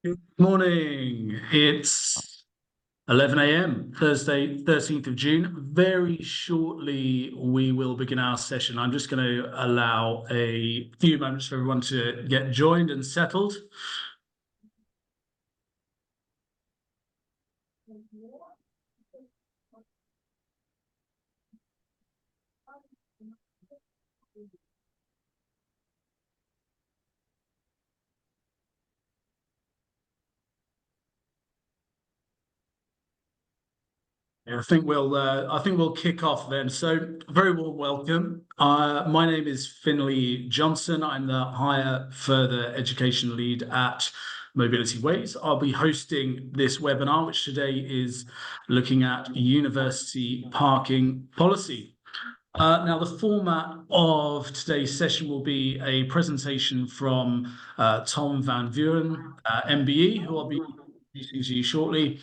Good morning. It's 11 a.m., Thursday, 13th of June. Very shortly, we will begin our session. I'm just going to allow a few moments for everyone to get joined and settled. Yeah, I think we'll kick off then. So, very warm welcome. My name is Finlay Johnson. I'm the Higher Further Education Lead at Mobilityways. I'll be hosting this webinar, which today is looking at university parking policy. Now, the format of today's session will be a presentation from Tom van Vuren MBE, who I'll be introducing to you shortly.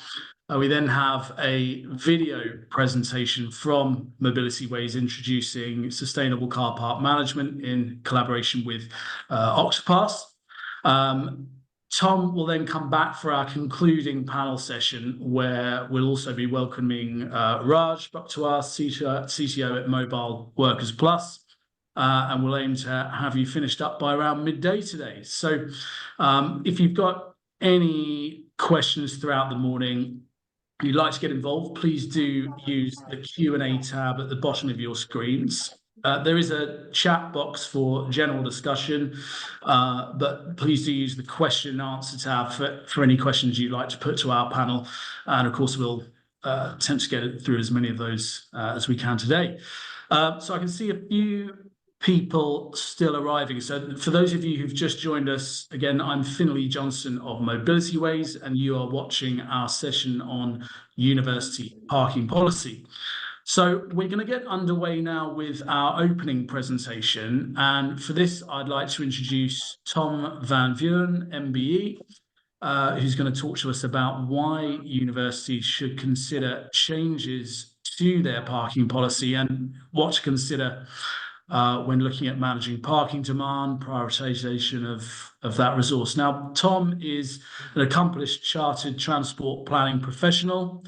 We then have a video presentation from Mobilityways introducing sustainable car park management in collaboration with Octopass. Tom will then come back for our concluding panel session, where we'll also be welcoming Raj Bucktowar, CTO at Mobile Workers Plus, and we'll aim to have you finished up by around midday today. So if you've got any questions throughout the morning, if you'd like to get involved, please do use the Q&A tab at the bottom of your screens. There is a chat box for general discussion, but please do use the question and answer tab for any questions you'd like to put to our panel. And of course, we'll attempt to get through as many of those as we can today. So I can see a few people still arriving. So for those of you who've just joined us, again, I'm Finlay Johnson of Mobilityways, and you are watching our session on university parking policy. So we're going to get underway now with our opening presentation. And for this, I'd like to introduce Tom van Vuren MBE, who's going to talk to us about why universities should consider changes to their parking policy and what to consider when looking at managing parking demand, prioritisation of that resource. Now, Tom is an accomplished chartered transport planning professional,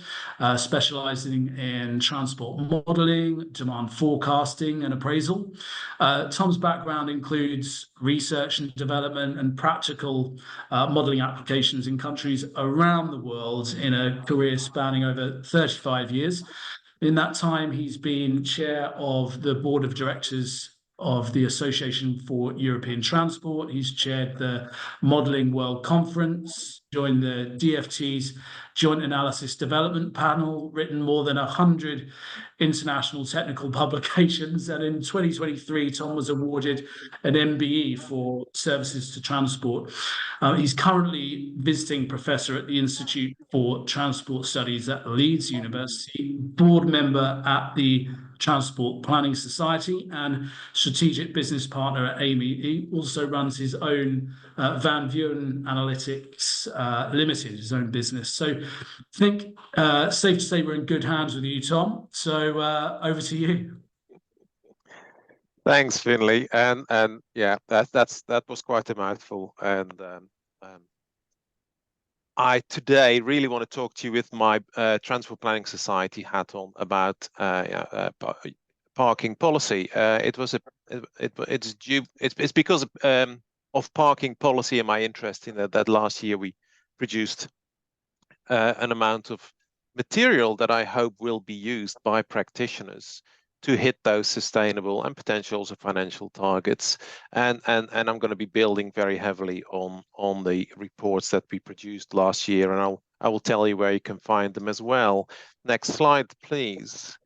specialising in transport modelling, demand forecasting and appraisal. Tom's background includes research and development and practical modelling applications in countries around the world in a career spanning over 35 years. In that time, he's been chair of the board of directors of the Association for European Transport. He's chaired the Modelling World Conference, joined the DFT's Joint Analysis Development Panel, written more than 100 international technical publications. And in 2023, Tom was awarded an MBE for services to transport. He's currently visiting professor at the Institute for Transport Studies at Leeds University, board member at the Transport Planning Society, and strategic business partner at Amey. He also runs his own Van Vuren Analytics Limited, his own business. So I think safe to say we're in good hands with you, Tom. So over to you. Thanks, Finlay, and yeah, that was quite a mouthful. And I today really want to talk to you with my Transport Planning Society hat on about parking policy. It's because of parking policy and my interest in that last year we produced an amount of material that I hope will be used by practitioners to hit those sustainable and potential also financial targets. And I'm going to be building very heavily on the reports that we produced last year, and I will tell you where you can find them as well. Next slide, please.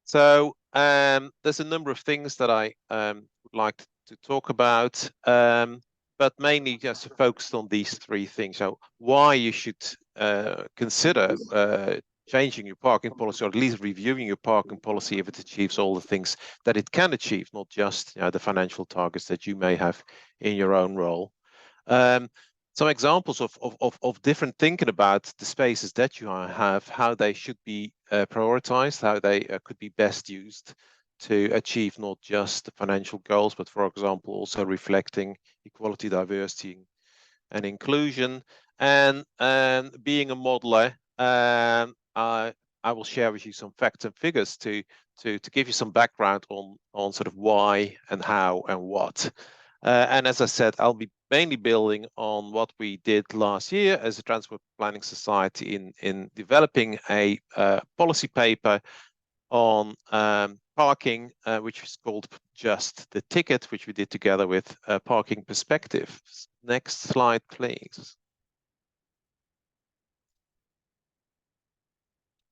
So there's a number of things that I would like to talk about, but mainly just focused on these three things. So why you should consider changing your parking policy, or at least reviewing your parking policy if it achieves all the things that it can achieve, not just the financial targets that you may have in your own role. Some examples of different thinking about the spaces that you have, how they should be prioritized, how they could be best used to achieve not just the financial goals, but for example, also reflecting equality, diversity, and inclusion. And being a modeler, I will share with you some facts and figures to give you some background on sort of why and how and what. And as I said, I'll be mainly building on what we did last year as a Transport Planning Society in developing a policy paper on parking, which is called Just the Ticket, which we did together with Parking Perspective. Next slide, please.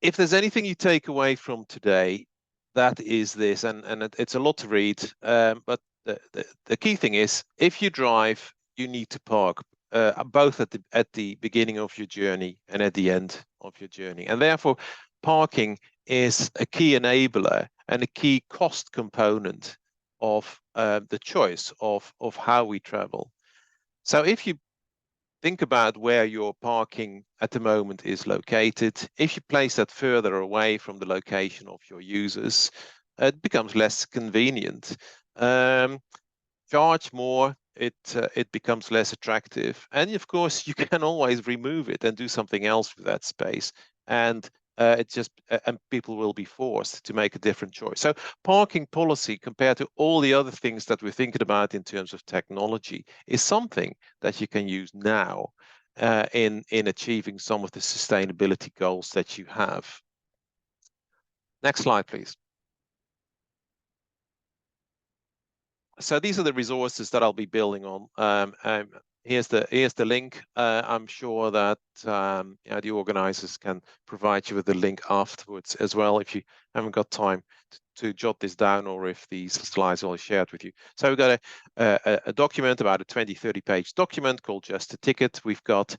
If there's anything you take away from today, that is this, and it's a lot to read, but the key thing is, if you drive, you need to park, both at the beginning of your journey and at the end of your journey. And therefore, parking is a key enabler and a key cost component of the choice of how we travel. So if you think about where your parking at the moment is located, if you place that further away from the location of your users, it becomes less convenient. Charge more, it becomes less attractive. And of course, you can always remove it and do something else with that space. And and people will be forced to make a different choice. So parking policy, compared to all the other things that we're thinking about in terms of technology, is something that you can use now in achieving some of the sustainability goals that you have. Next slide, please. So these are the resources that I'll be building on. Here's the link. I'm sure that the organizers can provide you with the link afterwards as well if you haven't got time to jot this down, or if these slides are shared with you. So we've got a document, about a 20-30 page document called Just a Ticket. We've got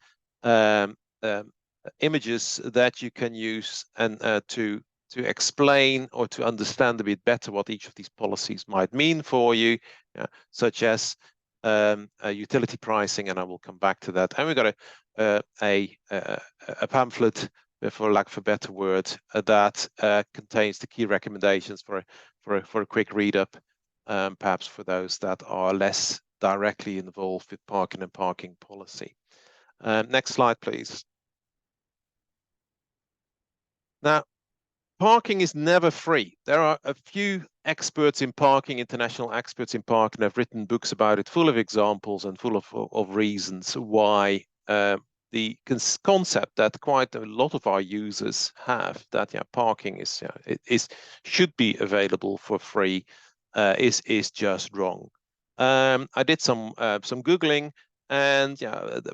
images that you can use and to explain or to understand a bit better what each of these policies might mean for you, such as utility pricing, and I will come back to that. And we've got a pamphlet, for lack of a better word, that contains the key recommendations for a quick read up, perhaps for those that are less directly involved with parking and parking policy. Next slide, please. Now, parking is never free. There are a few experts in parking, international experts in parking, have written books about it, full of examples and full of reasons why the concept that quite a lot of our users have, that parking should be available for free, is just wrong. I did some Googling, and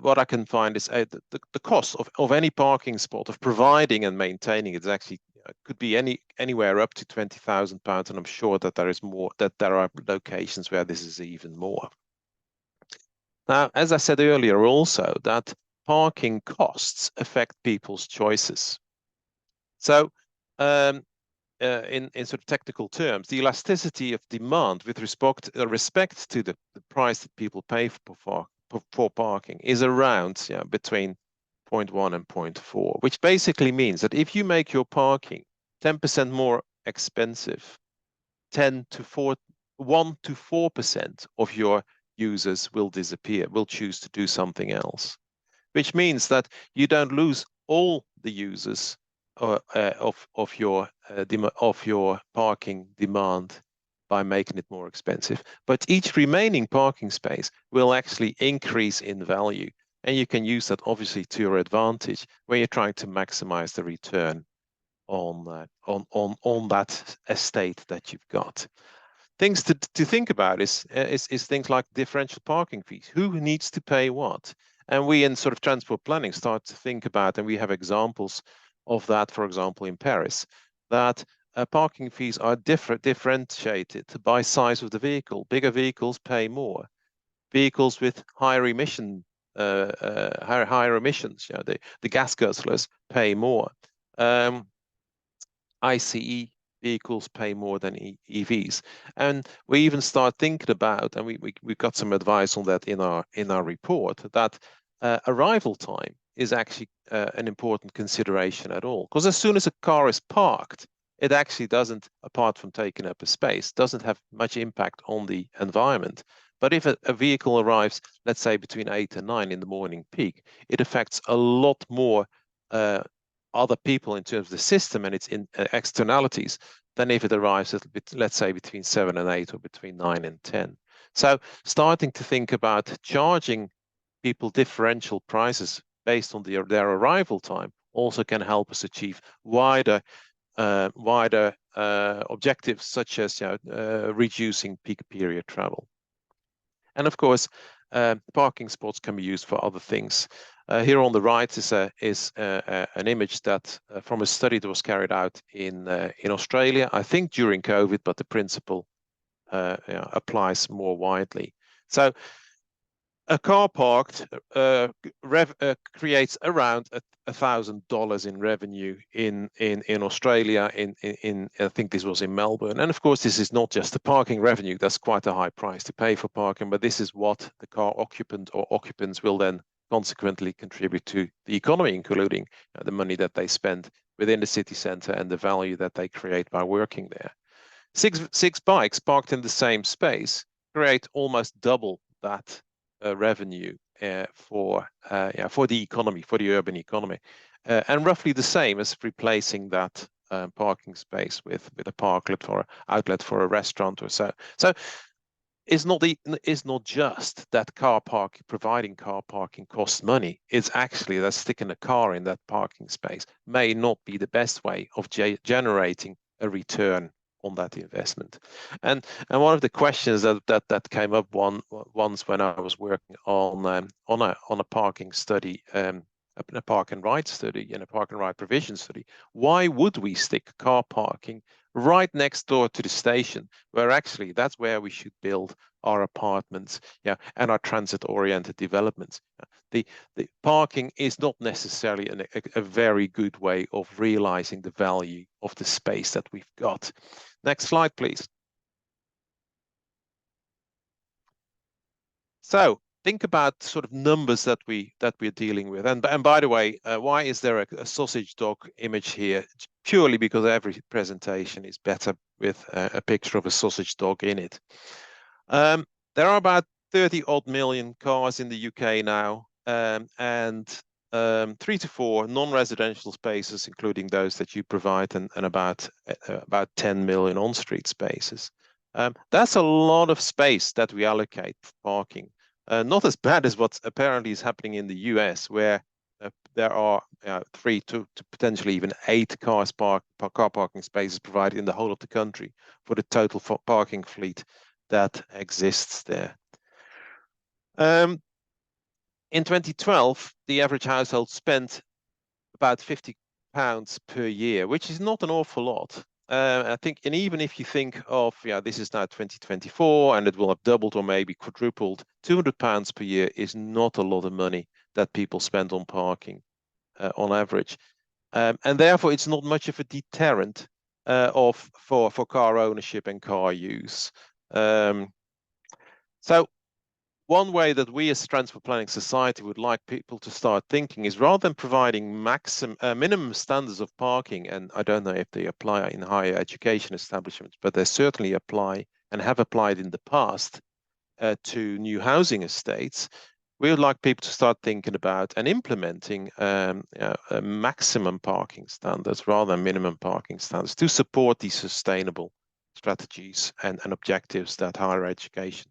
what I can find is the cost of any parking spot, of providing and maintaining it, is actually could be anywhere up to £20,000, and I'm sure that there is more, that there are locations where this is even more. Now, as I said earlier, also that parking costs affect people's choices. So, in sort of technical terms, the elasticity of demand with respect to the price that people pay for parking is around between 0.1 and 0.4, which basically means that if you make your parking 10% more expensive, 1 to 4% of your users will disappear, will choose to do something else, which means that you don't lose all the users of your parking demand by making it more expensive, but each remaining parking space will actually increase in value. And you can use that obviously to your advantage when you're trying to maximize the return on that estate that you've got. Things to think about is things like differential parking fees. Who needs to pay what? And we in sort of transport planning start to think about, and we have examples of that, for example, in Paris, that parking fees are differentiated by size of the vehicle. Bigger vehicles pay more. Vehicles with higher emissions, the gas guzzlers pay more. ICE vehicles pay more than EVs, and we even start thinking about, and we got some advice on that in our report, that arrival time is actually an important consideration at all, because as soon as a car is parked, it actually doesn't, apart from taking up a space, doesn't have much impact on the environment. But if a vehicle arrives, let's say between 8 and 9 in the morning peak, it affects a lot more other people in terms of the system and its externalities than if it arrives at, let's say, between 7 and 8 or between 9 and 10. So starting to think about charging people differential prices based on their arrival time also can help us achieve wider objectives, such as reducing peak period travel. And of course, parking spots can be used for other things. Here on the right is an image that from a study that was carried out in Australia, I think during COVID, but the principle applies more widely. So a car parked creates around $1,000 in revenue in Australia. In I think this was in Melbourne, and of course this is not just the parking revenue. That's quite a high price to pay for parking, but this is what the car occupant or occupants will then consequently contribute to the economy, including the money that they spend within the city centre and the value that they create by working there. Six bikes parked in the same space create almost double that revenue for the economy, for the urban economy, and roughly the same as replacing that parking space with a parklet or outlet for a restaurant or so. So it's not just that providing car parking costs money. It's actually that sticking a car in that parking space may not be the best way of generating a return on that investment. And one of the questions that came up once when I was working on a parking study, a park and ride study, and a park and ride provision study, why would we stick car parking right next door to the station, where actually that's where we should build our apartments, and our transit-oriented developments? The parking is not necessarily a very good way of realizing the value of the space that we've got. Next slide, please. So think about sort of numbers that we're dealing with. And by the way, why is there a sausage dog image here? Purely because every presentation is better with a picture of a sausage dog in it. There are about 30 odd million cars in the UK now, and 3 to 4 non-residential spaces, including those that you provide, and about 10 million on-street spaces. That's a lot of space that we allocate for parking. Not as bad as what apparently is happening in the US, where there are 3 to potentially even 8 car parking spaces provided in the whole of the country for the total parking fleet that exists there. In 2012, the average household spent about £50 per year, which is not an awful lot. I think, and even if you think of, this is now 2024 and it will have doubled or maybe quadrupled, £200 per year is not a lot of money that people spend on parking on average. And therefore, it's not much of a deterrent for car ownership and car use. So one way that we as a Transport Planning Society would like people to start thinking is, rather than providing minimum standards of parking, and I don't know if they apply in higher education establishments, but they certainly apply and have applied in the past to new housing estates, we would like people to start thinking about and implementing maximum parking standards rather than minimum parking standards to support these sustainable strategies and objectives that higher education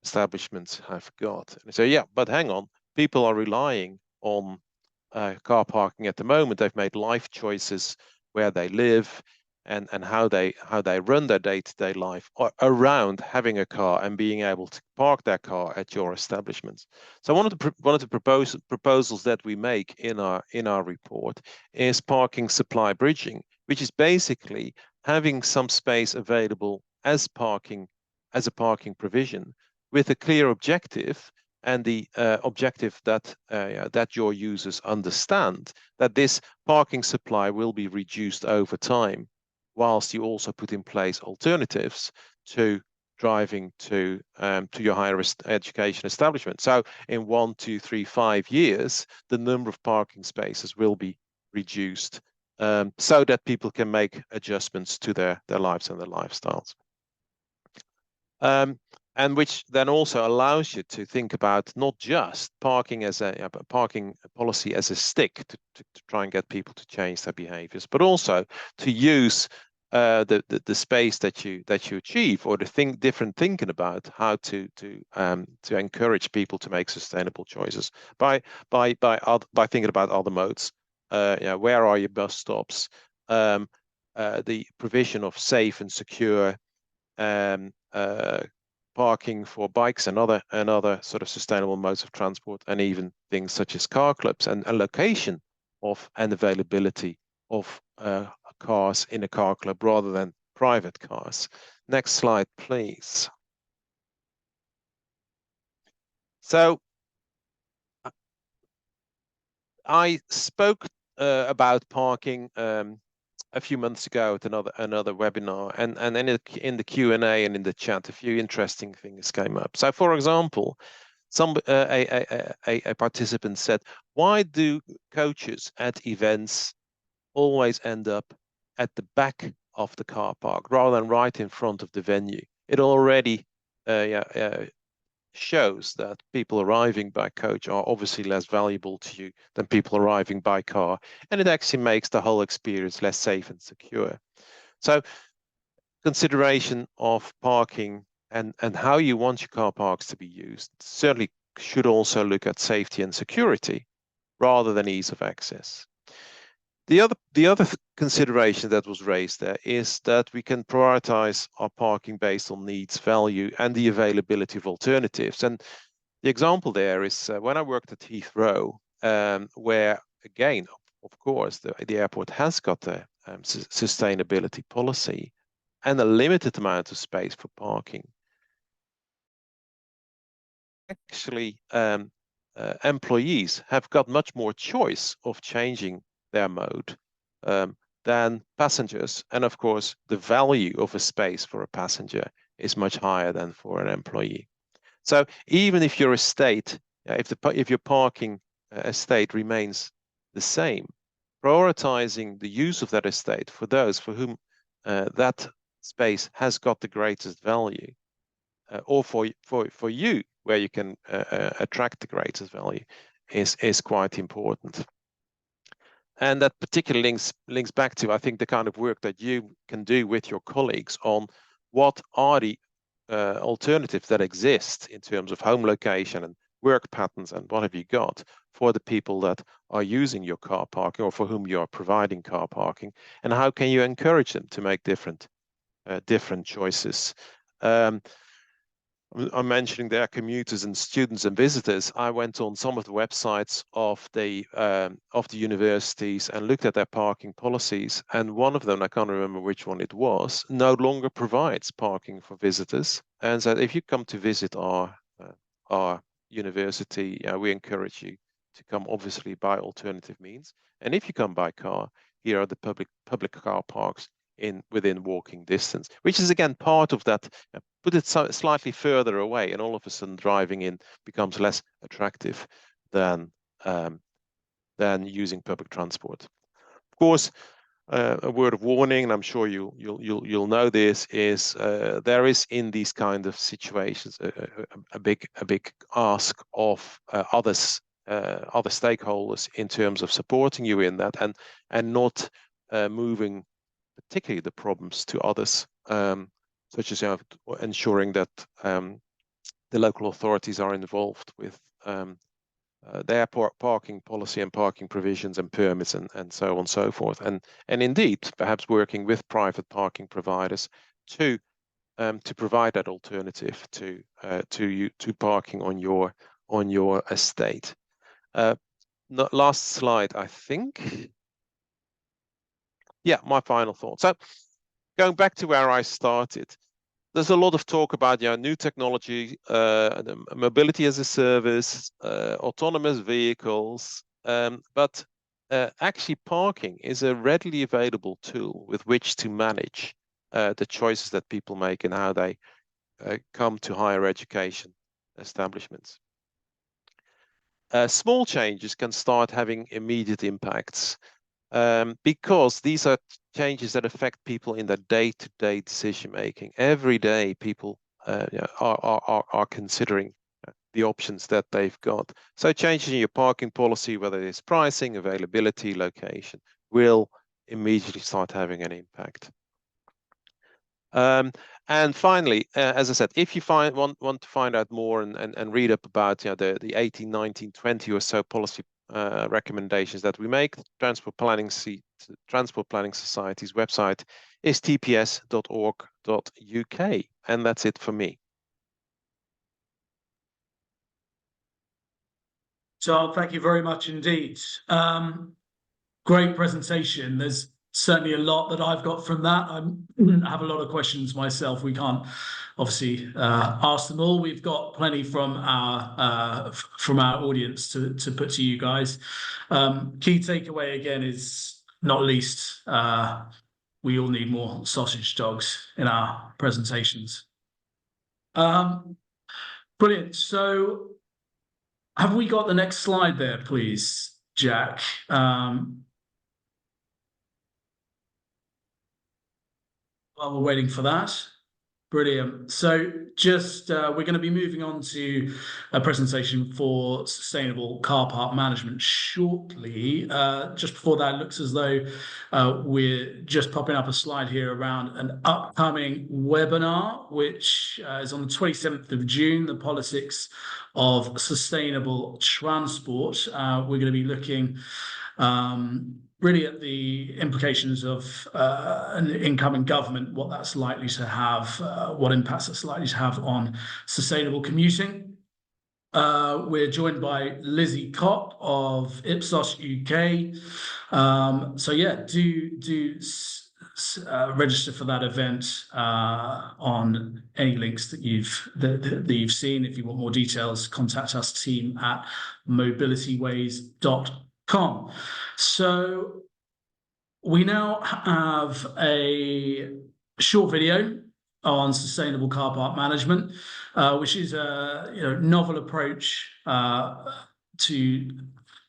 establishments have got. And so, but hang on, people are relying on car parking at the moment. They've made life choices where they live and how they run their day-to-day life around having a car and being able to park their car at your establishments. So one of the proposals that we make in our report is parking supply bridging, which is basically having some space available as a parking provision, with a clear objective, and the objective that your users understand that this parking supply will be reduced over time, whilst you also put in place alternatives to driving to your higher education establishment. So in 1, 2, 3, 5 years, the number of parking spaces will be reduced, so that people can make adjustments to their lives and their lifestyles. and which then also allows you to think about not just parking as a parking policy as a stick to try and get people to change their behaviors, but also to use the space that you achieve, or the different thinking about how to encourage people to make sustainable choices by thinking about other modes. Where are your bus stops? The provision of safe and secure parking for bikes and other sort of sustainable modes of transport, and even things such as car clubs, and a location of and availability of cars in a car club rather than private cars. Next slide, please. So I spoke about parking a few months ago at another webinar, and in the Q&A and in the chat, a few interesting things came up. So, for example, a participant said, "Why do coaches at events always end up at the back of the car park rather than right in front of the venue? It already shows that people arriving by coach are obviously less valuable to you than people arriving by car, and it actually makes the whole experience less safe and secure." So consideration of parking and how you want your car parks to be used certainly should also look at safety and security rather than ease of access. The other consideration that was raised there is that we can prioritize our parking based on needs, value, and the availability of alternatives. And the example there is when I worked at Heathrow, where, again, of course, the airport has got a sustainability policy and a limited amount of space for parking. Actually, employees have got much more choice of changing their mode than passengers. And of course, the value of a space for a passenger is much higher than for an employee. So even if your estate, if your parking estate remains the same, prioritizing the use of that estate for those for whom that space has got the greatest value, or for you, where you can attract the greatest value, is quite important. And that particularly links back to, I think, the kind of work that you can do with your colleagues on what are the alternatives that exist in terms of home location and work patterns, and what have you got for the people that are using your car parking or for whom you are providing car parking, and how can you encourage them to make different choices. I'm mentioning there commuters and students and visitors. I went on some of the websites of the universities and looked at their parking policies, and one of them, I can't remember which one it was, no longer provides parking for visitors. And so if you come to visit our university, we encourage you to come obviously by alternative means. And if you come by car, here are the public car parks within walking distance, which is again part of that. Put it slightly further away, and all of a sudden driving in becomes less attractive than using public transport. Of course, a word of warning, and I'm sure you'll know this, is there is in these kind of situations a big ask of other stakeholders in terms of supporting you in that, and not moving particularly the problems to others, such as ensuring that the local authorities are involved with their parking policy and parking provisions and permits and so on and so forth, and indeed perhaps working with private parking providers to provide that alternative to parking on your estate. Last slide, I think. Yeah, my final thought. So going back to where I started, there's a lot of talk about new technology, mobility as a service, autonomous vehicles, but actually parking is a readily available tool with which to manage the choices that people make and how they come to higher education establishments. Small changes can start having immediate impacts, because these are changes that affect people in their day-to-day decision making. Every day, people are considering the options that they've got. So changing your parking policy, whether it's pricing, availability, location, will immediately start having an impact. And finally, as I said, if you want to find out more and read up about the 18, 19, 20 or so policy recommendations that we make, Transport Planning Society's website is tps.org.uk, and that's it for me. So thank you very much indeed. Great presentation. There's certainly a lot that I've got from that. I have a lot of questions myself. We can't obviously ask them all. We've got plenty from our audience to put to you guys. Key takeaway again is not least, we all need more sausage dogs in our presentations. Brilliant. So have we got the next slide there, please, Jack? While we're waiting for that. Brilliant. So just we're going to be moving on to a presentation for sustainable car park management shortly. Just before that, it looks as though we're just popping up a slide here around an upcoming webinar, which is on the 27th of June, the politics of sustainable transport. We're going to be looking really at the implications of an incoming government, what that's likely to have, what impacts it's likely to have on sustainable commuting. We're joined by Lizzie Cott of Ipsos UK. So yeah, do register for that event on any links that you've seen. If you want more details, contact us, team at mobilityways.com. So we now have a short video on sustainable car park management, which is a novel approach to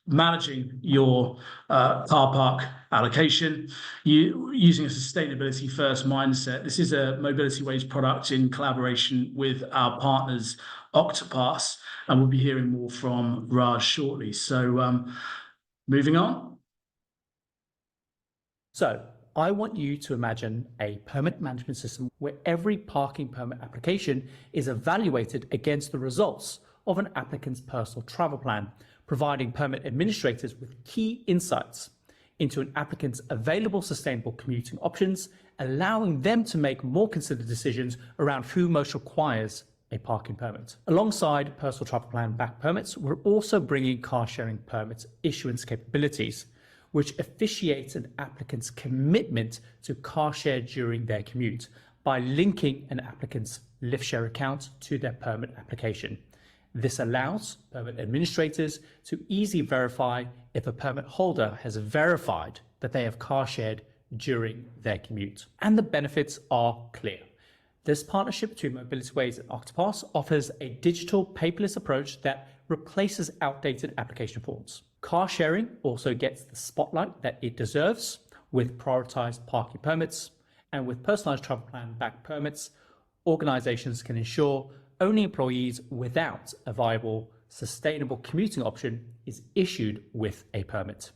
managing your car park allocation using a sustainability first mindset. This is a Mobilityways product in collaboration with our partners Octopass, and we'll be hearing more from Raj shortly. So moving on. So I want you to imagine a permit management system where every parking permit application is evaluated against the results of an applicant's personal travel plan, providing permit administrators with key insights into an applicant's available sustainable commuting options, allowing them to make more considered decisions around who most requires a parking permit. Alongside personal travel plan back permits, we're also bringing car sharing permits issuance capabilities, which officiates an applicant's commitment to car share during their commute by linking an applicant's lift share account to their permit application. This allows permit administrators to easily verify if a permit holder has verified that they have car shared during their commute. And the benefits are clear. This partnership between Mobilityways and Octopass offers a digital paperless approach that replaces outdated application forms. Car sharing also gets the spotlight that it deserves with prioritized parking permits, and with personalized travel plan back permits, organizations can ensure only employees without a viable, sustainable commuting option is issued with a permit.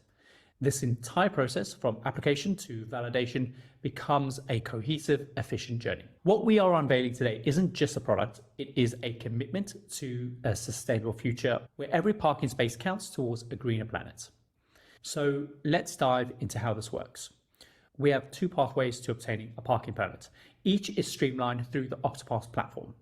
This entire process from application to validation becomes a cohesive, efficient journey. What we are unveiling today isn't just a product, it is a commitment to a sustainable future where every parking space counts towards a greener planet. So let's dive into how this works. We have two pathways to obtaining a parking permit. Each is streamlined through the Octopass platform.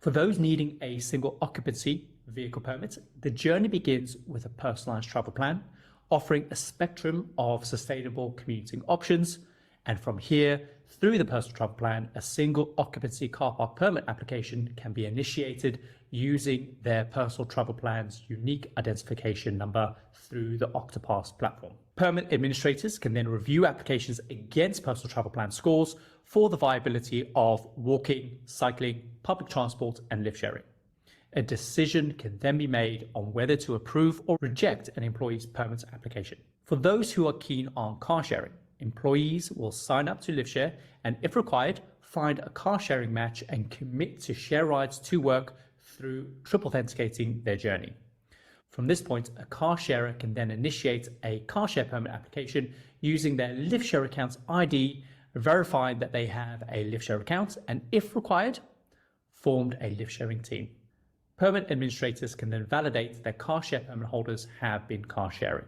For those needing a single occupancy vehicle permit, the journey begins with a personalized travel plan, offering a spectrum of sustainable commuting options. And from here, through the personal travel plan, a single occupancy car park permit application can be initiated using their personal travel plan's unique identification number through the Octopass platform. Permit administrators can then review applications against personal travel plan scores for the viability of walking, cycling, public transport, and lift sharing. A decision can then be made on whether to approve or reject an employee's permit application. For those who are keen on car sharing, employees will sign up to lift share and, if required, find a car sharing match and commit to share rides to work through triple authenticating their journey. From this point, a car sharer can then initiate a car share permit application using their LiftShare account's ID, verifying that they have a LiftShare account, and if required, formed a lift sharing team. Permit administrators can then validate that car share permit holders have been car sharing.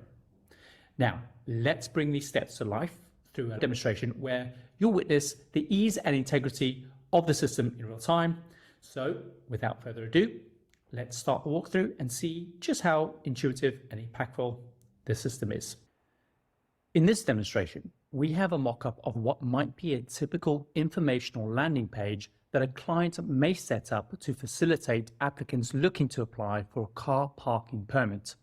Now, let's bring these steps to life through a demonstration where you'll witness the ease and integrity of the system in real time. So, without further ado, let's start the walkthrough and see just how intuitive and impactful this system is. In this demonstration, we have a mock-up of what might be a typical informational landing page that a client may set up to facilitate applicants looking to apply for a car parking permit.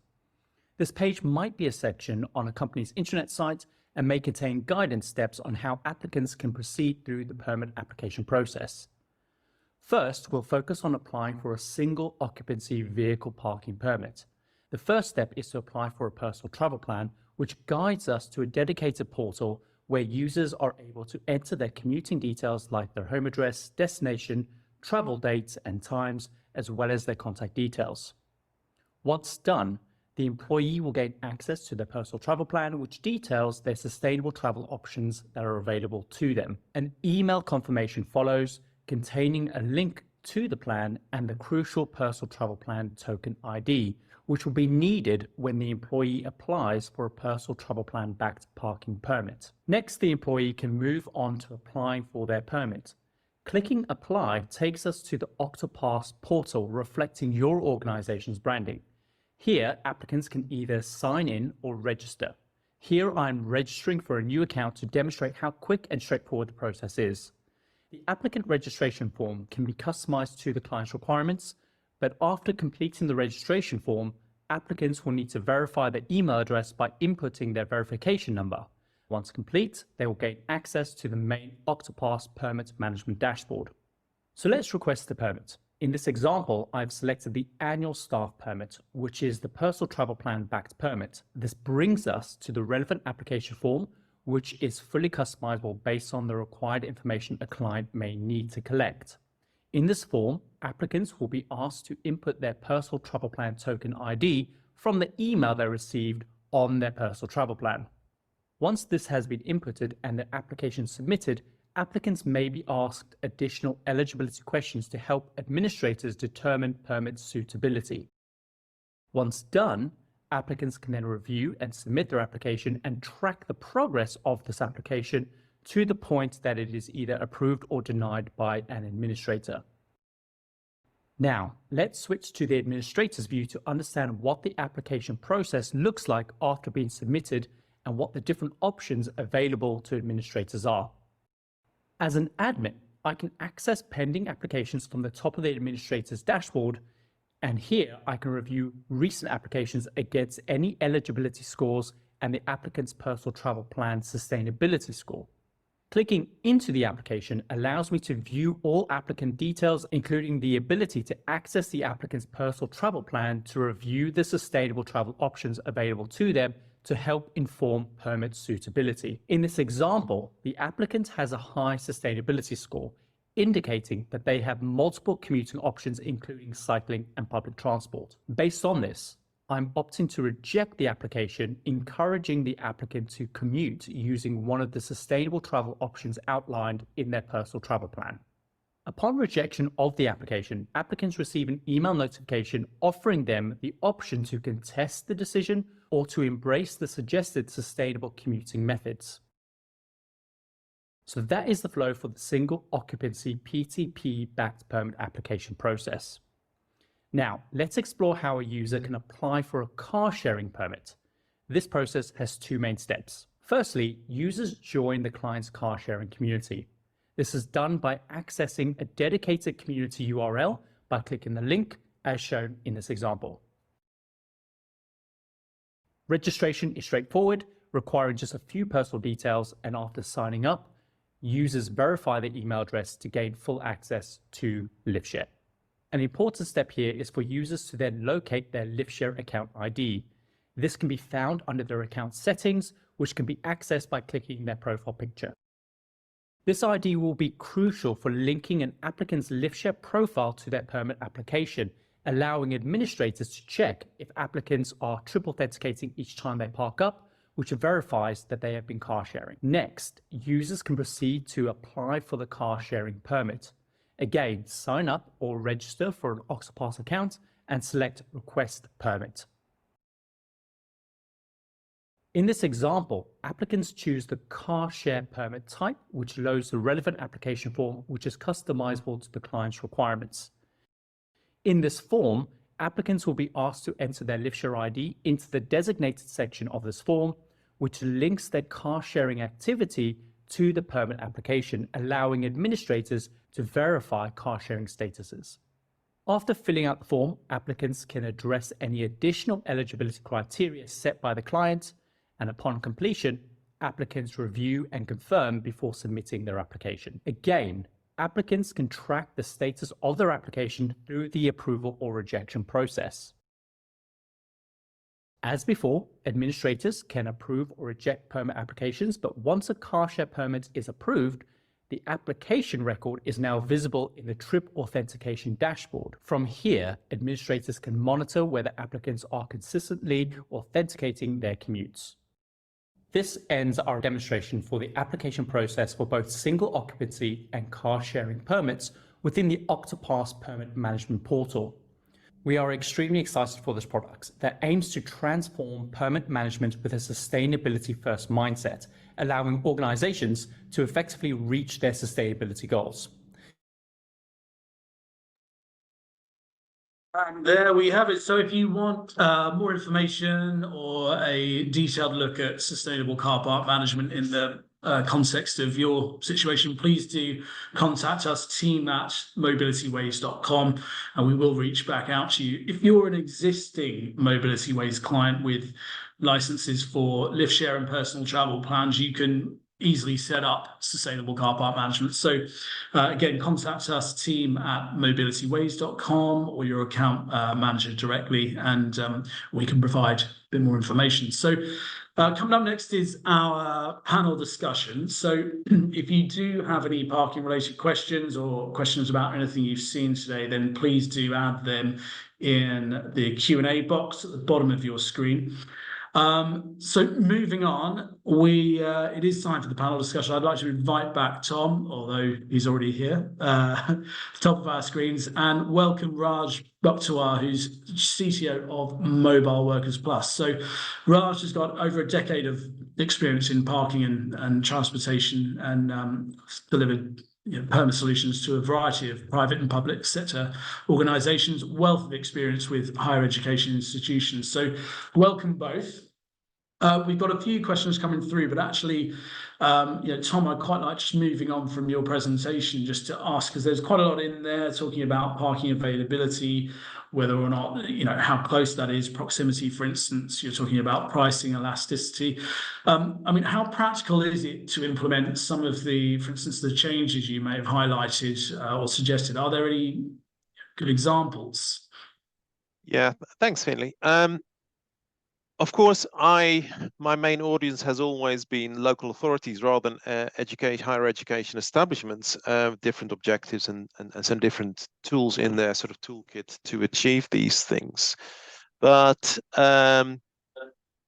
This page might be a section on a company's intranet site and may contain guidance steps on how applicants can proceed through the permit application process. First, we'll focus on applying for a single occupancy vehicle parking permit. The first step is to apply for a personal travel plan, which guides us to a dedicated portal where users are able to enter their commuting details like their home address, destination, travel dates and times, as well as their contact details. Once done, the employee will gain access to their personal travel plan, which details their sustainable travel options that are available to them. An email confirmation follows, containing a link to the plan and the crucial personal travel plan token ID, which will be needed when the employee applies for a personal travel plan backed parking permit. Next, the employee can move on to applying for their permit. Clicking Apply takes us to the Octopass portal reflecting your organization's branding. Here, applicants can either sign in or register. Here, I'm registering for a new account to demonstrate how quick and straightforward the process is. The applicant registration form can be customized to the client's requirements, but after completing the registration form, applicants will need to verify their email address by inputting their verification number. Once complete, they will gain access to the main Octopass permit management dashboard. So let's request the permit. In this example, I've selected the annual staff permit, which is the personal travel plan backed permit. This brings us to the relevant application form, which is fully customizable based on the required information a client may need to collect. In this form, applicants will be asked to input their personal travel plan token ID from the email they received on their personal travel plan. Once this has been inputted and the application submitted, applicants may be asked additional eligibility questions to help administrators determine permit suitability. Once done, applicants can then review and submit their application and track the progress of this application to the point that it is either approved or denied by an administrator. Now, let's switch to the administrator's view to understand what the application process looks like after being submitted and what the different options available to administrators are. As an admin, I can access pending applications from the top of the administrator's dashboard, and here I can review recent applications against any eligibility scores and the applicant's personal travel plan sustainability score. Clicking into the application allows me to view all applicant details, including the ability to access the applicant's personal travel plan to review the sustainable travel options available to them to help inform permit suitability. In this example, the applicant has a high sustainability score, indicating that they have multiple commuting options, including cycling and public transport. Based on this, I'm opting to reject the application, encouraging the applicant to commute using one of the sustainable travel options outlined in their personal travel plan. Upon rejection of the application, applicants receive an email notification offering them the option to contest the decision or to embrace the suggested sustainable commuting methods. So that is the flow for the single occupancy PTP backed permit application process. Now, let's explore how a user can apply for a car sharing permit. This process has two main steps. Firstly, users join the client's car sharing community. This is done by accessing a dedicated community URL by clicking the link as shown in this example. Registration is straightforward, requiring just a few personal details, and after signing up, users verify their email address to gain full access to LiftShare. An important step here is for users to then locate their LiftShare account ID. This can be found under their account settings, which can be accessed by clicking their profile picture. This ID will be crucial for linking an applicant's lift share profile to their permit application, allowing administrators to check if applicants are triple authenticating each time they park up, which verifies that they have been car sharing. Next, users can proceed to apply for the car sharing permit. Again, sign up or register for an Octopass account and select Request Permit. In this example, applicants choose the car share permit type, which loads the relevant application form, which is customizable to the client's requirements. In this form, applicants will be asked to enter their lift share ID into the designated section of this form, which links their car sharing activity to the permit application, allowing administrators to verify car sharing statuses. After filling out the form, applicants can address any additional eligibility criteria set by the client, and upon completion, applicants review and confirm before submitting their application. Again, applicants can track the status of their application through the approval or rejection process. As before, administrators can approve or reject permit applications, but once a car share permit is approved, the application record is now visible in the trip authentication dashboard. From here, administrators can monitor whether applicants are consistently authenticating their commutes. This ends our demonstration for the application process for both single occupancy and car sharing permits within the Octopass Permit Management Portal. We are extremely excited for this product that aims to transform permit management with a sustainability-first mindset, allowing organizations to effectively reach their sustainability goals. And there we have it. So if you want more information or a detailed look at sustainable car park management in the context of your situation, please do contact us, team@mobilityways.com, and we will reach back out to you. If you're an existing Mobilityways client with licenses for lift share and personal travel plans, you can easily set up sustainable car park management. So again, contact us, team@mobilityways.com, or your account manager directly, and we can provide a bit more information. So coming up next is our panel discussion. So if you do have any parking related questions or questions about anything you've seen today, then please do add them in the Q&A box at the bottom of your screen. So moving on, it is time for the panel discussion. I'd like to invite back Tom, although he's already here, top of our screens, and welcome Raj Bucktowar, who's CTO of Mobile Workers Plus. So Raj has got over a decade of experience in parking and transportation, and delivered permit solutions to a variety of private and public sector organisations, wealth of experience with higher education institutions. So welcome both. We've got a few questions coming through, but actually, Tom, I'd quite like just moving on from your presentation just to ask, because there's quite a lot in there talking about parking availability, whether or not, how close that is, proximity, for instance. You're talking about pricing elasticity. How practical is it to implement some of the, for instance, the changes you may have highlighted or suggested? Are there any good examples? Yeah, thanks, Finlay. Of course, my main audience has always been local authorities rather than higher education establishments, different objectives and some different tools in their sort of toolkit to achieve these things. But I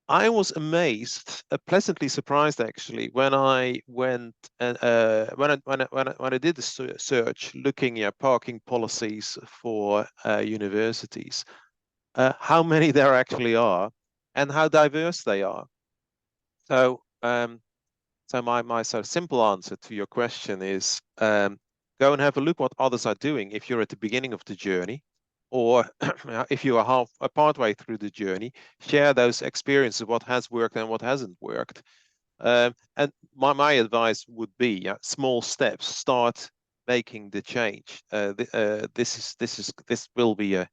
was amazed, pleasantly surprised actually, when I went and when I did the search looking at parking policies for universities, how many there actually are, and how diverse they are. So, my sort of simple answer to your question is go and have a look what others are doing if you're at the beginning of the journey, or if you are partway through the journey, share those experiences, what has worked and what hasn't worked. And my advice would be small steps. Start making the change. This will be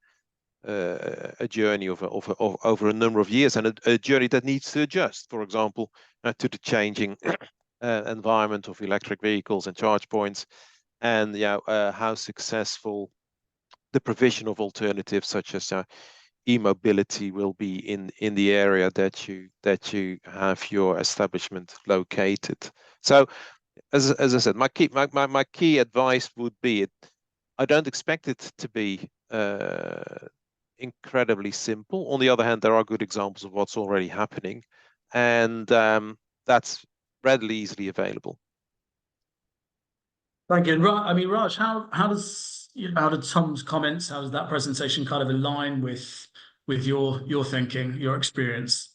a journey over a number of years, and a journey that needs to adjust, for example, to the changing environment of electric vehicles and charge points, and how successful the provision of alternatives such as e-mobility will be in the area that you have your establishment located. So as I said, my key advice would be I don't expect it to be incredibly simple. On the other hand, there are good examples of what's already happening, and that's readily easily available. Thank you. And I mean, Raj, how did Tom's comments, how does that presentation kind of align with your thinking, your experience?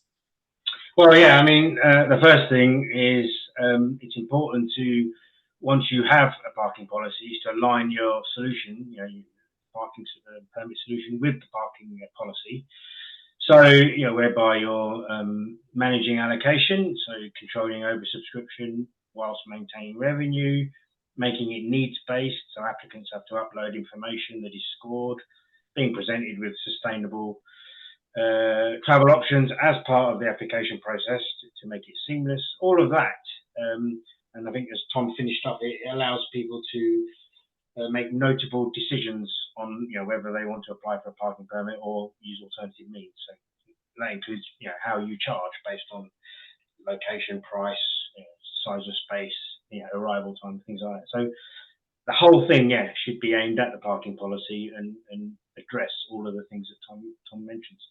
Well, yeah, I mean, the first thing is it's important to, once you have a parking policy, is to align your solution, your parking permit solution with the parking policy. So, whereby you're managing allocation, so controlling oversubscription whilst maintaining revenue, making it needs-based, so applicants have to upload information that is scored, being presented with sustainable travel options as part of the application process to make it seamless, all of that. And I think as Tom finished up, it allows people to make notable decisions on whether they want to apply for a parking permit or use alternative means. So that includes how you charge based on location, price, size of space, arrival time, things like that. So the whole thing, should be aimed at the parking policy and address all of the things that Tom mentions.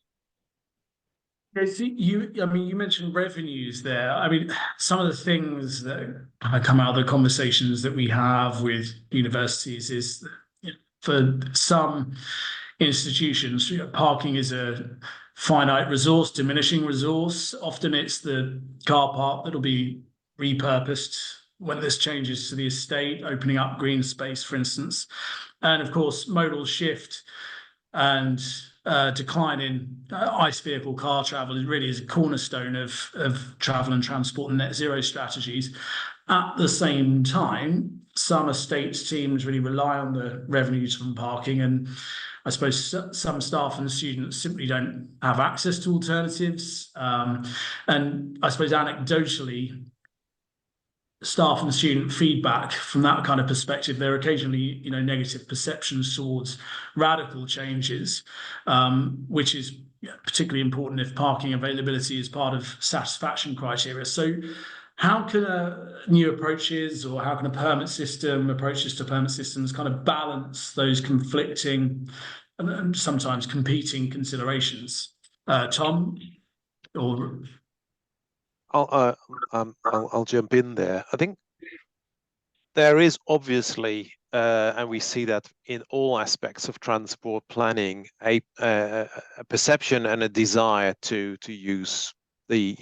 You mentioned revenues there. I mean, some of the things that come out of the conversations that we have with universities is that, for some institutions, parking is a finite resource, diminishing resource. Often it's the car park that'll be repurposed when there's changes to the estate, opening up green space, for instance. And of course, modal shift and decline in ICE vehicle car travel really is a cornerstone of travel and transport and net zero strategies. At the same time, some estates teams really rely on the revenues from parking, and I suppose some staff and students simply don't have access to alternatives. And I suppose anecdotally, staff and student feedback from that kind of perspective, there are occasionally, negative perceptions towards radical changes, which is particularly important if parking availability is part of satisfaction criteria. So how can new approaches, or how can approaches to permit systems kind of balance those conflicting and sometimes competing considerations? Tom, or I'll jump in there. I think there is obviously, and we see that in all aspects of transport planning, a perception and a desire to use the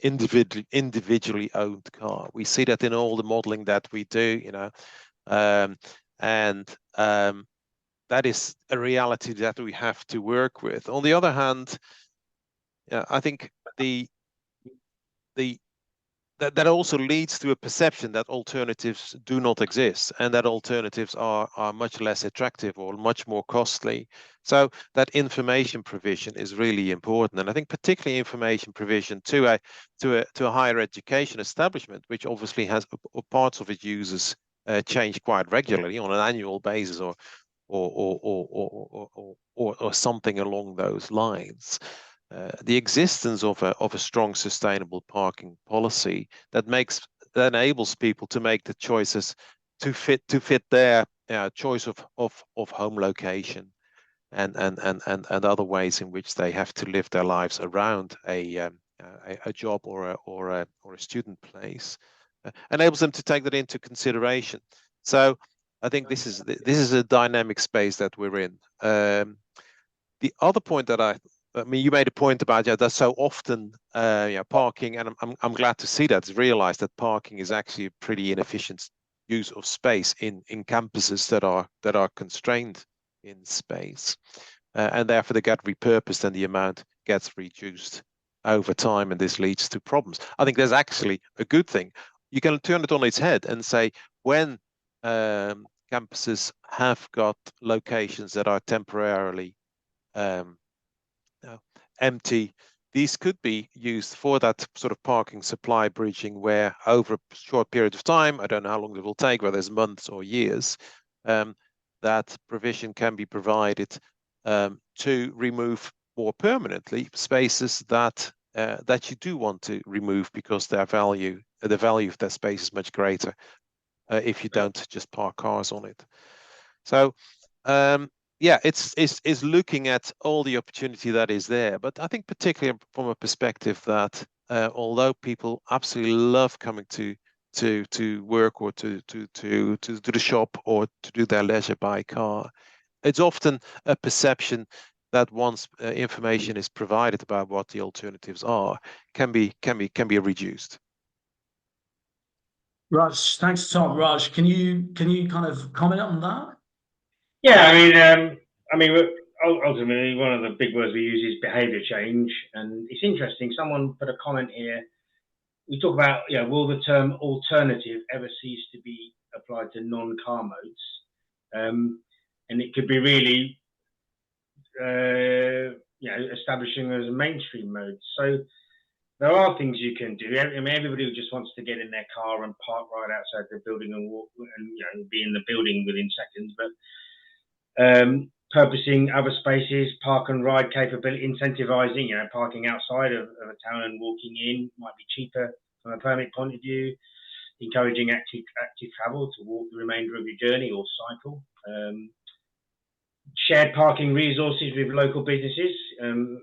individually owned car. We see that in all the modeling that we do, and that is a reality that we have to work with. On the other hand, I think that also leads to a perception that alternatives do not exist, and that alternatives are much less attractive or much more costly. So that information provision is really important, and I think particularly information provision to a higher education establishment, which obviously has parts of its users change quite regularly on an annual basis, or something along those lines. The existence of a strong sustainable parking policy that enables people to make the choices to fit their choice of home location and other ways in which they have to live their lives around a job or a student place, enables them to take that into consideration. So I think this is a dynamic space that we're in. The other point that I mean, you made a point about that so often parking, and I'm glad to see that it's realized that parking is actually a pretty inefficient use of space in campuses that are constrained in space, and therefore they get repurposed and the amount gets reduced over time, and this leads to problems. I think there's actually a good thing. You can turn it on its head and say, when campuses have got locations that are temporarily empty, these could be used for that sort of parking supply bridging, where over a short period of time, I don't know how long it will take, whether it's months or years, that provision can be provided to remove more permanently spaces that that you do want to remove because the value of that space is much greater if you don't just park cars on it. So yeah, it's looking at all the opportunity that is there, but I think particularly from a perspective that although people absolutely love coming to work or to the shop or to do their leisure by car, it's often a perception that once information is provided about what the alternatives are, can be reduced. Raj, thanks, Tom. Raj, can you kind of comment on that? Yeah, I mean, ultimately, one of the big words we use is behaviour change, and it's interesting. Someone put a comment here. We talk about, will the term alternative ever cease to be applied to non-car modes? And it could be really, establishing as a mainstream mode. So there are things you can do. I mean, everybody just wants to get in their car and park right outside the building and walk and be in the building within seconds. But purposing other spaces, park and ride capability, incentivizing, parking outside of a town and walking in might be cheaper from a permit point of view. Encouraging active travel to walk the remainder of your journey or cycle. Shared parking resources with local businesses,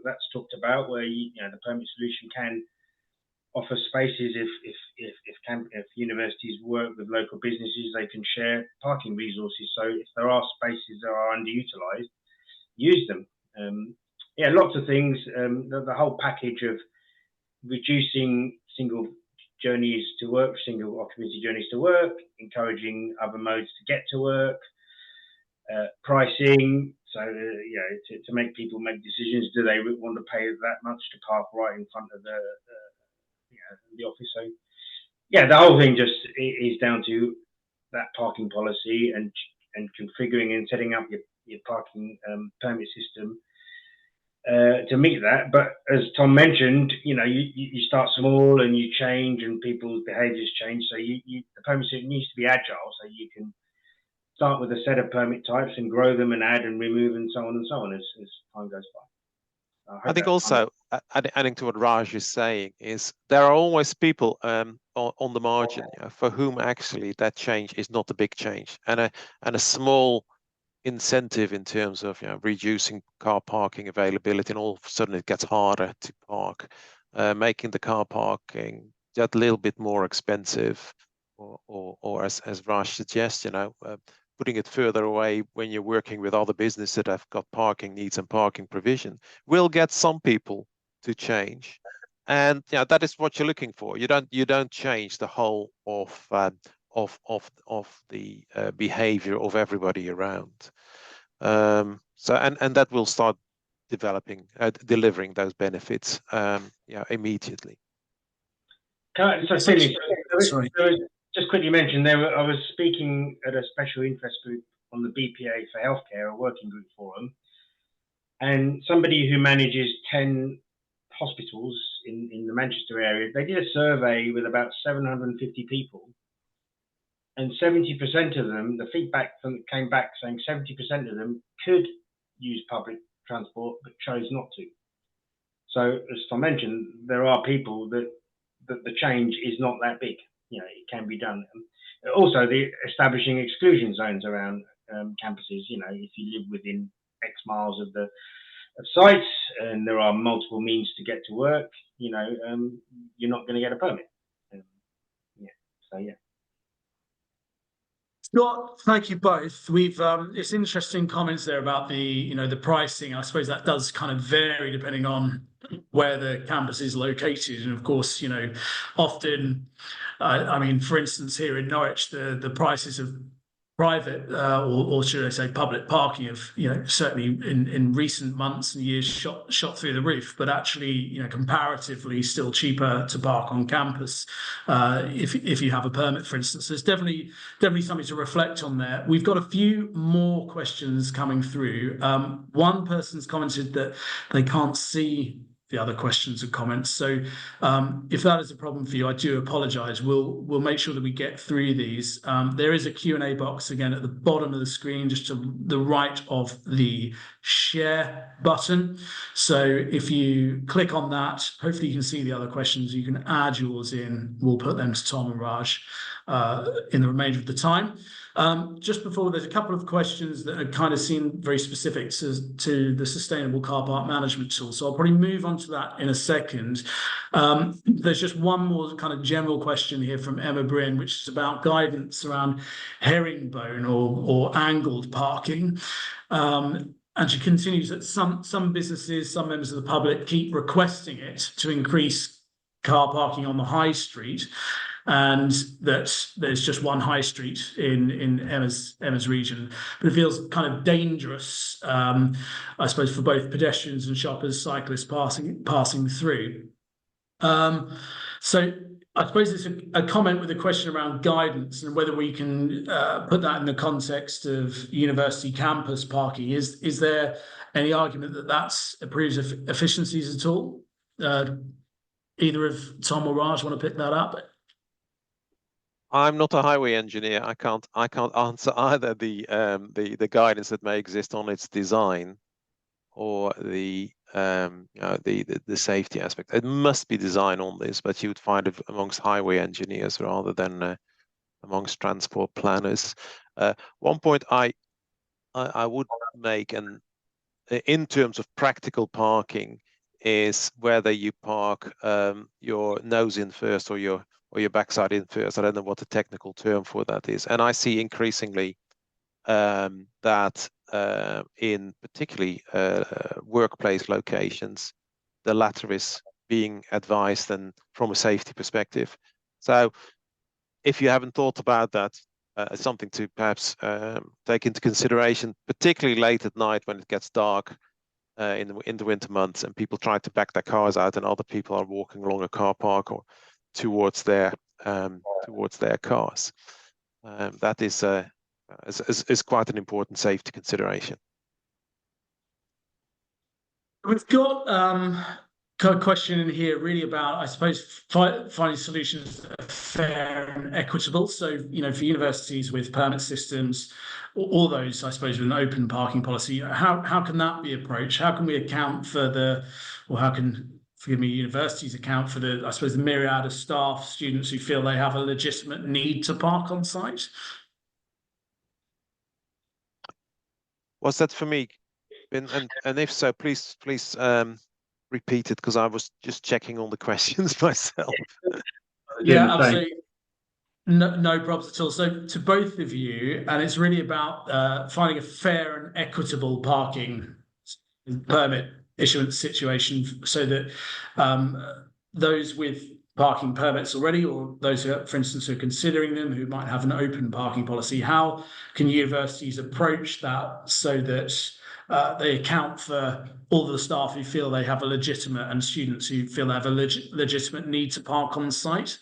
that's talked about, where the permit solution can offer spaces if universities work with local businesses, they can share parking resources. So if there are spaces that are underutilized, use them. Lots of things. The whole package of reducing single journeys to work, single occupancy journeys to work, encouraging other modes to get to work, pricing. So to make people make decisions. Do they want to pay that much to park right in front of the office? So the whole thing just is down to that parking policy and configuring and setting up your parking permit system to meet that. But as Tom mentioned, you start small and you change and people's behaviours change. So the permit system needs to be agile, so you can start with a set of permit types and grow them and add and remove and so on as time goes by. I think also adding to what Raj is saying is there are always people on the margin for whom actually that change is not a big change, and a small incentive in terms of reducing car parking availability, and all of a sudden it gets harder to park, making the car parking just a little bit more expensive, or as Raj suggests, putting it further away when you're working with other businesses that have got parking needs and parking provision, will get some people to change. And that is what you're looking for. You don't change the whole of the behavior of everybody around. So and that will start delivering those benefits immediately. Sorry. Just quickly mention I was speaking at a special interest group on the BPA for healthcare, a working group forum, and somebody who manages 10 hospitals in the Manchester area, they did a survey with about 750 people, and 70% of them, the feedback came back saying 70% of them could use public transport but chose not to. So as Tom mentioned, there are people that the change is not that big. It can be done. Also, the establishing exclusion zones around campuses. If you live within X miles of sites and there are multiple means to get to work, you're not going to get a permit. Scott, thank you both. We've it's interesting comments there about the the pricing. I suppose that does kind of vary depending on where the campus is located, and of course, often, I mean, for instance, here in Norwich, the prices of private or should I say public parking have certainly in recent months and years shot through the roof, but actually comparatively still cheaper to park on campus if you have a permit, for instance. There's definitely something to reflect on there. We've got a few more questions coming through. One person's commented that they can't see the other questions and comments. So if that is a problem for you, I do apologise. We'll make sure that we get through these. There is a Q&A box again at the bottom of the screen, just to the right of the share button. So if you click on that, hopefully you can see the other questions. You can add yours in. We'll put them to Tom and Raj in the remainder of the time. Just before, there's a couple of questions that kind of seem very specific to the sustainable car park management tool. So I'll probably move on to that in a second. There's just one more kind of general question here from Emma Bryn, which is about guidance around herringbone or angled parking. And she continues that some businesses, some members of the public keep requesting it to increase car parking on the high street, and that there's just one high street in Emma's region. But it feels kind of dangerous, I suppose, for both pedestrians and shoppers, cyclists passing through. So I suppose it's a comment with a question around guidance and whether we can put that in the context of university campus parking. Is there any argument that that's improves efficiencies at all? Either of Tom or Raj want to pick that up? I'm not a highway engineer. I can't answer either the guidance that may exist on its design or the safety aspect. It must be design on this, but you would find it amongst highway engineers rather than amongst transport planners. One point I would make, and in terms of practical parking, is whether you park your nose in first or your backside in first. I don't know what the technical term for that is. And I see increasingly that in particularly workplace locations, the latter is being advised, and from a safety perspective. So if you haven't thought about that, it's something to perhaps take into consideration, particularly late at night when it gets dark in the winter months and people try to back their cars out and other people are walking along a car park or towards their cars. That is quite an important safety consideration. We've got a question in here really about, I suppose, finding solutions that are fair and equitable. So, for universities with permit systems, all those, I suppose, with an open parking policy, how can that be approached? How can we account for how can universities account for I suppose, the myriad of staff, students who feel they have a legitimate need to park on site? Was that for me? And if so, please repeat it, because I was just checking all the questions myself. Yeah, absolutely. No problems at all. So to both of you, and it's really about finding a fair and equitable parking permit issuance situation, so that those with parking permits already, or those who, for instance, who are considering them, who might have an open parking policy, how can universities approach that so that they account for all the staff who feel they have a legitimate, and students who feel they have a legitimate need to park on site?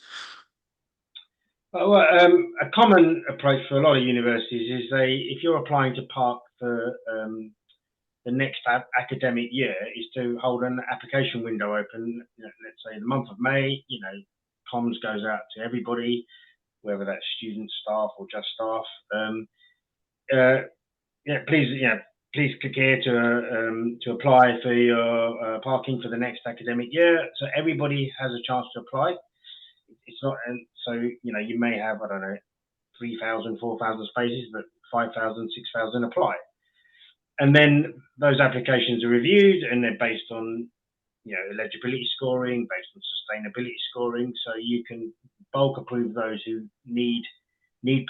Well, a common approach for a lot of universities is if you're applying to park for the next academic year, is to hold an application window open. Let's say the month of May. Comms goes out to everybody, whether that's students, staff, or just staff. Please click here to apply for your parking for the next academic year. So everybody has a chance to apply. It's not, and so you may have, I don't know, 3,000, 4,000 spaces, but 5,000, 6,000 apply. And then those applications are reviewed, and they're based on eligibility scoring, based on sustainability scoring. So you can bulk approve those who need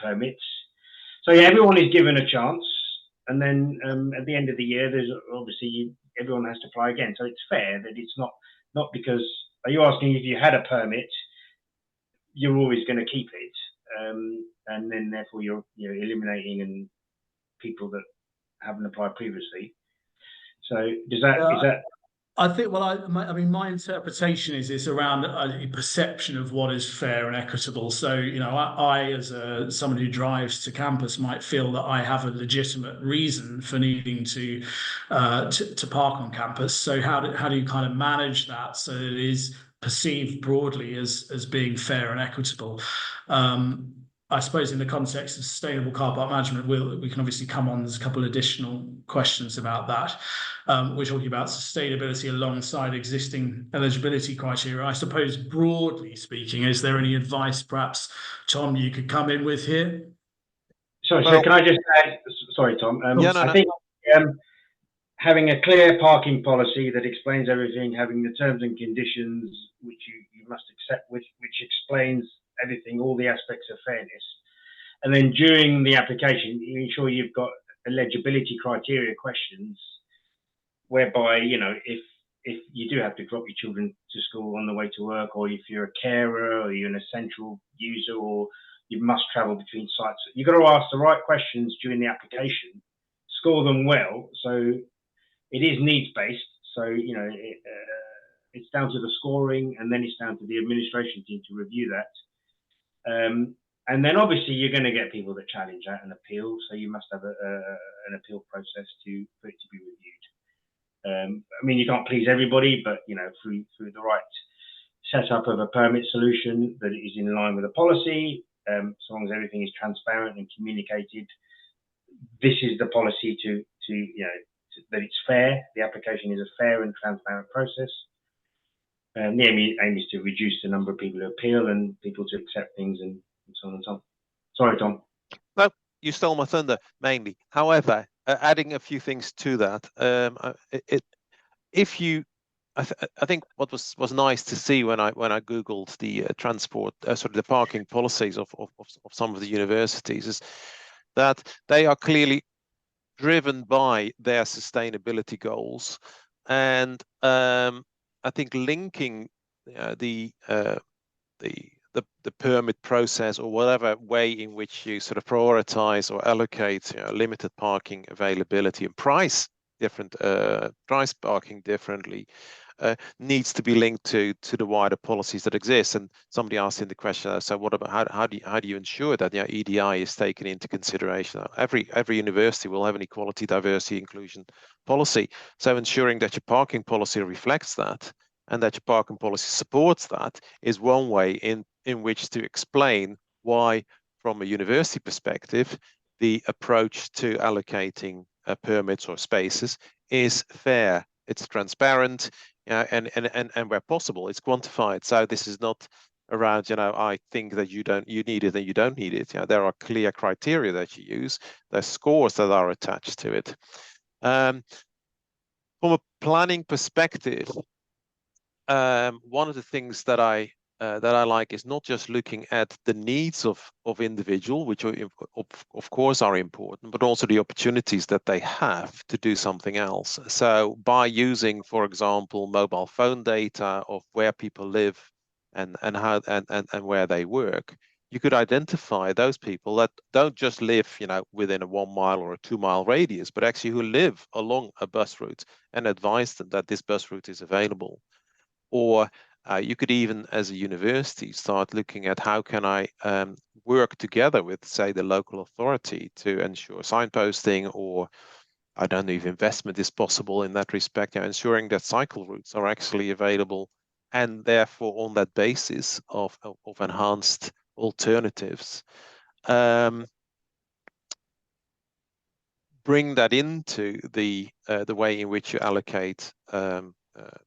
permits. So everyone is given a chance, and then at the end of the year, there's obviously everyone has to apply again. So it's fair that it's not because, are you asking if you had a permit, you're always going to keep it, and then therefore you're eliminating people that haven't applied previously. So is that I think, well, I mean, my interpretation is it's around a perception of what is fair and equitable. So, you know, I as someone who drives to campus might feel that I have a legitimate reason for needing to park on campus. So how do you kind of manage that so that it is perceived broadly as being fair and equitable? I suppose in the context of sustainable car park management, we can obviously come on. There's a couple of additional questions about that. We're talking about sustainability alongside existing eligibility criteria. I suppose, broadly speaking, is there any advice, perhaps, Tom, you could come in with here? Sorry, so can I just add? Sorry, Tom. I think having a clear parking policy that explains everything, having the terms and conditions which you must accept, which explains everything, all the aspects of fairness, and then during the application, you ensure you've got eligibility criteria questions, whereby, you know, if you do have to drop your children to school on the way to work, or if you're a carer, or you're an essential user, or you must travel between sites, you've got to ask the right questions during the application, score them well. So it is needs-based. So, you know, it's down to the scoring, and then it's down to the administration team to review that. And then obviously you're going to get people that challenge that and appeal. So you must have an appeal process for it to be reviewed. I mean, you can't please everybody, but, you know, through the right setup of a permit solution that is in line with the policy, so long as everything is transparent and communicated, this is the policy to you know, that it's fair. The application is a fair and transparent process. The aim is to reduce the number of people who appeal and people to accept things, and so on and so on. Sorry, Tom. No, you stole my thunder mainly. However, adding a few things to that, I think what was nice to see when I googled the the parking policies of some of the universities is that they are clearly driven by their sustainability goals, and I think linking the permit process, or whatever way in which you sort of prioritize or allocate, you know, limited parking availability and price parking differently, needs to be linked to the wider policies that exist. And somebody asked in the question, so what about how do you ensure that, you know, EDI is taken into consideration? Every university will have an equality, diversity, inclusion policy. So ensuring that your parking policy reflects that, and that your parking policy supports that, is one way in which to explain why, from a university perspective, the approach to allocating permits or spaces is fair. It's transparent, and where possible, it's quantified. So this is not around, you know, I think that you need it and you don't need it. You know, there are clear criteria that you use. There's scores that are attached to it. From a planning perspective, one of the things that I like is not just looking at the needs of individual, which are, of course are important, but also the opportunities that they have to do something else. So by using, for example, mobile phone data of where people live and where they work, you could identify those people that don't just live, you know, within a 1 mile or a 2 mile radius, but actually who live along a bus route, and advise them that this bus route is available. Or you could even, as a university, start looking at how can I work together with, say, the local authority to ensure signposting, or I don't know if investment is possible in that respect, ensuring that cycle routes are actually available, and therefore on that basis of enhanced alternatives, bring that into the way in which you allocate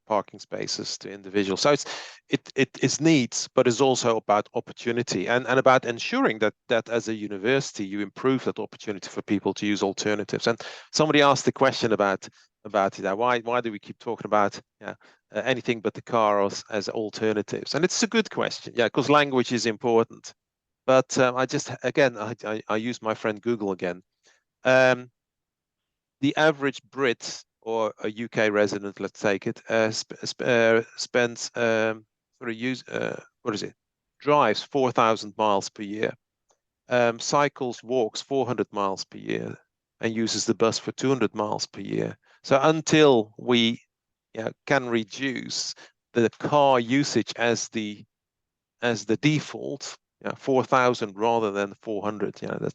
parking spaces to individuals. So it's needs, but it's also about opportunity, and about ensuring that as a university you improve that opportunity for people to use alternatives. And somebody asked the question about why do we keep talking about anything but the car as alternatives? And it's a good question, because language is important. But I use my friend Google again. The average Brit, or a UK resident, let's take it, spends drives 4,000 miles per year, walks 400 miles per year, and uses the bus for 200 miles per year. So until we can reduce the car usage as the default, 4,000 rather than 400.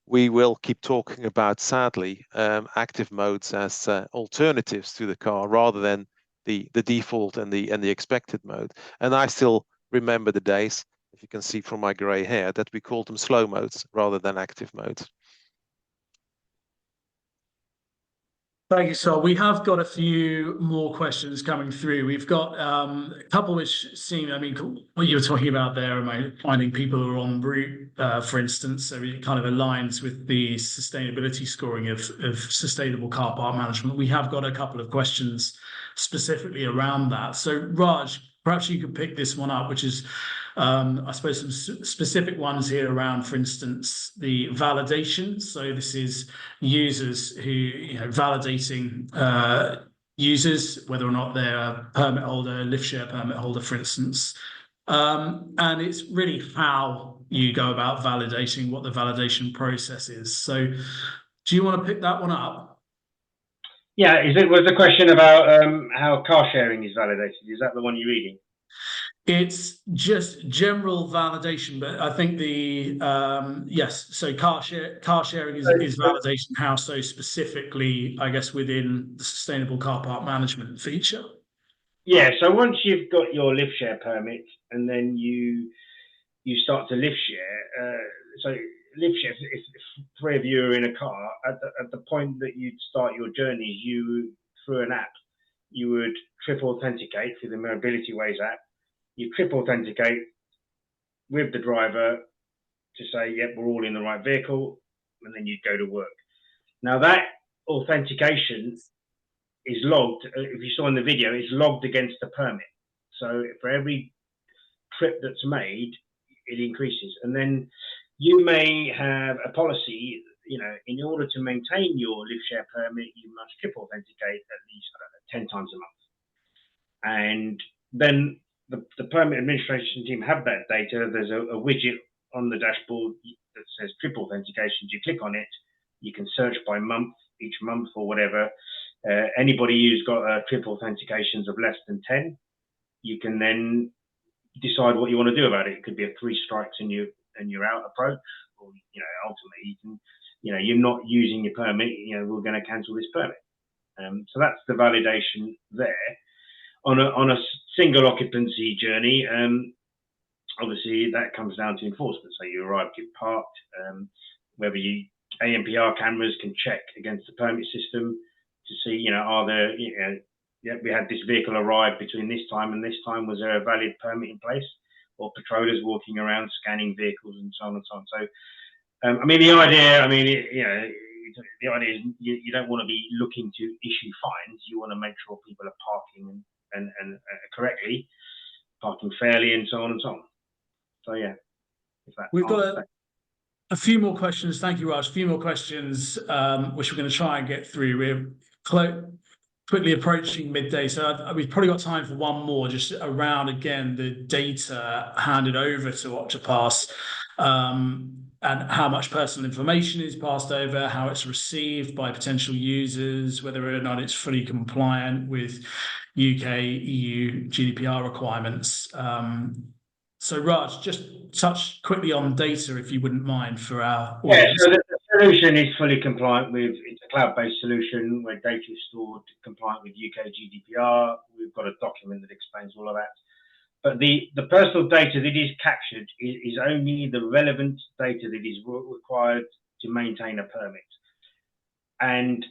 We will keep talking about, sadly, active modes as alternatives to the car rather than the default and the expected mode. And I still remember the days, if you can see from my grey hair, that we called them slow modes rather than active modes. Thank you, Sol. We have got a few more questions coming through. We've got a couple which seem, I mean, what you were talking about there, finding people who are en route, for instance, so it kind of aligns with the sustainability scoring of sustainable car park management. We have got a couple of questions specifically around that. So Raj, perhaps you could pick this one up, which is, I suppose, some specific ones here around, for instance, the validation. So this is users who, validating users, whether or not they're a permit holder, lift share permit holder, for instance. And it's really how you go about validating, what the validation process is. So do you want to pick that one up? Yeah, was the question about how car sharing is validated? Is that the one you're reading? It's just general validation, but I think yes. So car sharing is validation. How so specifically? I guess within the sustainable car park management feature. Yeah. So once you've got your lift share permit, and then you start to lift share. So lift share, if three of you are in a car, at the point that you'd start your journey, you through an app, you would triple authenticate through the Mobilityways app. You triple authenticate with the driver to say, yep, we're all in the right vehicle, and then you go to work. Now that authentication is logged. If you saw in the video, it's logged against the permit. So for every trip that's made, it increases. And then you may have a policy, in order to maintain your lift share permit, you must triple authenticate at least 10 times a month. And then the permit administration team have that data. There's a widget on the dashboard that says triple authentications. You click on it, you can search by month, each month or whatever. Anybody who's got triple authentications of less than 10, you can then decide what you want to do about it. It could be a 3 strikes and you're out approach, or ultimately you can, you're not using your permit. We're going to cancel this permit. So that's the validation there. On a single occupancy journey, obviously that comes down to enforcement. So you arrive, get parked, whether ANPR cameras can check against the permit system to see, are there, we had this vehicle arrive between this time and this time. Was there a valid permit in place? Or patrollers walking around scanning vehicles and so on and so on. So, the idea, the idea is you don't want to be looking to issue fines. You want to make sure people are parking and correctly, parking fairly, and so on and so on. So yeah, we've got a few more questions. Thank you, Raj. A few more questions, which we're going to try and get through. We're quickly approaching midday, so we've probably got time for one more, just around again the data handed over to Octopass, and how much personal information is passed over, how it's received by potential users, whether or not it's fully compliant with UK, EU, GDPR requirements. So Raj, just touch quickly on data, if you wouldn't mind, for our audience. Yeah, so the solution is fully compliant with, it's a cloud-based solution where data is stored compliant with UK GDPR. We've got a document that explains all of that. But the personal data that is captured is only the relevant data that is required to maintain a permit. And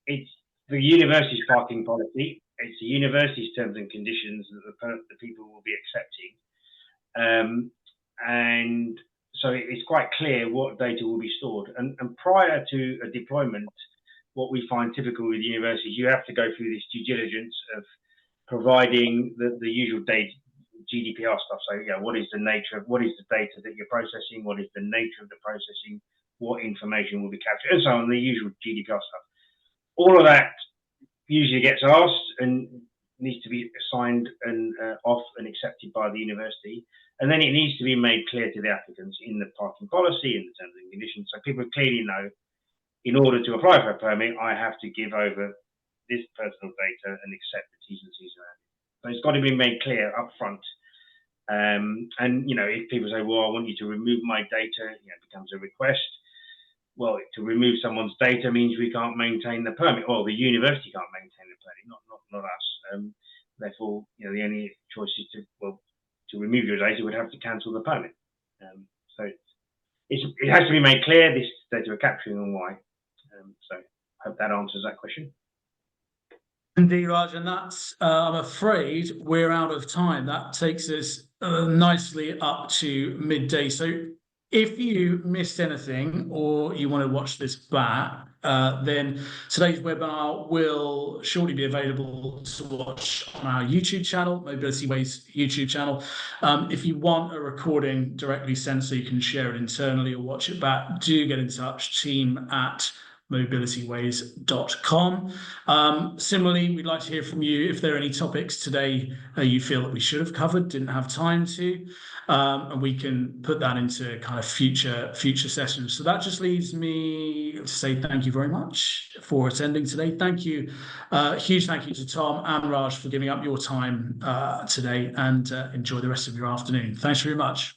it's the university's parking policy. It's the university's terms and conditions that the people will be accepting. And so it's quite clear what data will be stored. And prior to a deployment, what we find typical with universities, you have to go through this due diligence of providing the usual data, GDPR stuff. So yeah, what is the nature of, what is the data that you're processing? What is the nature of the processing? What information will be captured? And so on, the usual GDPR stuff. All of that usually gets asked and needs to be signed and off and accepted by the university. And then it needs to be made clear to the applicants in the parking policy and the terms and conditions. So people clearly know, in order to apply for a permit, I have to give over this personal data and accept the T's and C's around it. So it's got to be made clear up front. And if people say, well, I want you to remove my data, it becomes a request. Well, to remove someone's data means we can't maintain the permit, or the university can't maintain the permit, not us. Therefore, the only choice is to remove your data would have to cancel the permit. So it has to be made clear this data we're capturing and why. So I hope that answers that question. Indeed, Raj, and that's, I'm afraid we're out of time. That takes us nicely up to midday. So if you missed anything or you want to watch this back, then today's webinar will shortly be available to watch on our YouTube channel, Mobilityways YouTube channel. If you want a recording directly sent so you can share it internally or watch it back, do get in touch, team@mobilityways.com. Similarly, we'd like to hear from you if there are any topics today you feel that we should have covered, didn't have time to, and we can put that into kind of future sessions. So that just leaves me to say thank you very much for attending today. Thank you, huge thank you to Tom and Raj for giving up your time today, and enjoy the rest of your afternoon. Thanks very much.